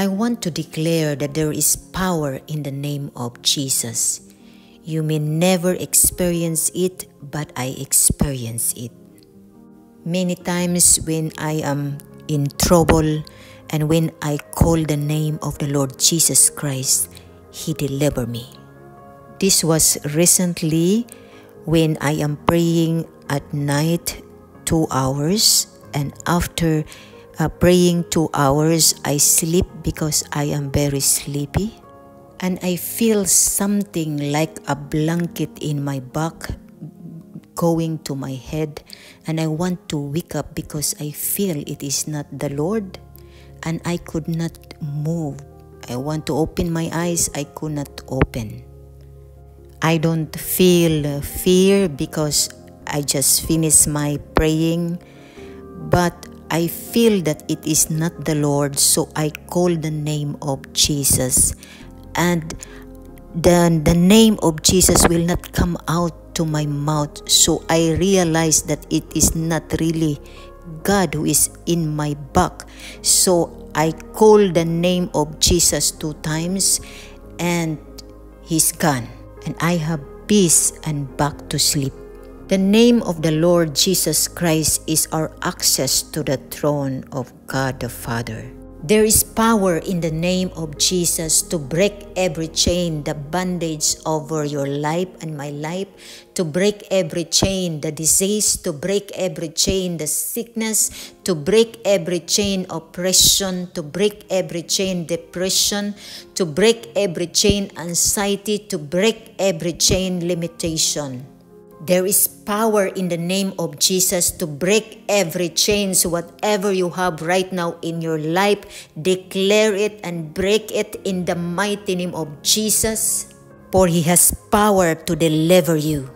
I want to declare that there is power in the name of Jesus. You may never experience it, but I experience it. Many times when I am in trouble and when I call the name of the Lord Jesus Christ, He delivers me. This was recently when I am praying at night 2 hours, and after praying 2 hours, I sleep because I am very sleepy. And I feel something like a blanket in my back going to my head. And I want to wake up because I feel it is not the Lord. And I could not move. I want to open my eyes. I could not open. I don't feel fear because I just finished my praying. But I feel that it is not the Lord, so I call the name of Jesus. And the name of Jesus will not come out to my mouth, so I realize that it is not really God who is in my back. So I call the name of Jesus 2 times, and He's gone. And I have peace and back to sleep. The name of the Lord Jesus Christ is our access to the throne of God the Father. There is power in the name of Jesus to break every chain, the bondage over your life and my life, to break every chain, the disease, to break every chain, the sickness, to break every chain, oppression, to break every chain, depression, to break every chain, anxiety, to break every chain, limitation. There is power in the name of Jesus to break every chains. Whatever you have right now in your life, declare it and break it in the mighty name of Jesus, for He has power to deliver you.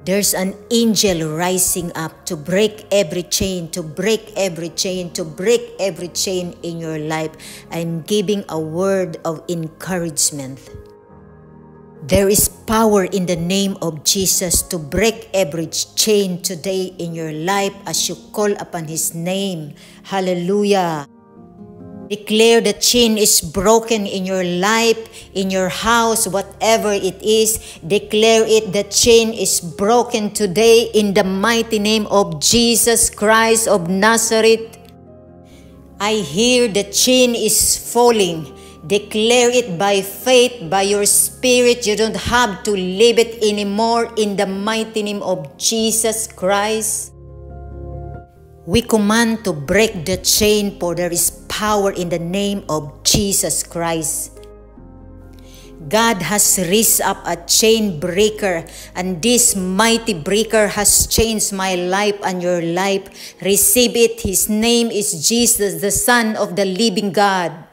There's an angel rising up to break every chain, to break every chain, to break every chain in your life. I'm giving a word of encouragement. There is power in the name of Jesus to break every chain today in your life as you call upon His name. Hallelujah. Declare the chain is broken in your life, in your house, whatever it is. Declare it, the chain is broken today in the mighty name of Jesus Christ of Nazareth. I hear the chain is falling. Declare it by faith, by your spirit. You don't have to live it anymore in the mighty name of Jesus Christ. We command to break the chain, for there is power in the name of Jesus Christ. God has raised up a chain breaker, and this mighty breaker has changed my life and your life. Receive it. His name is Jesus, the Son of the living God.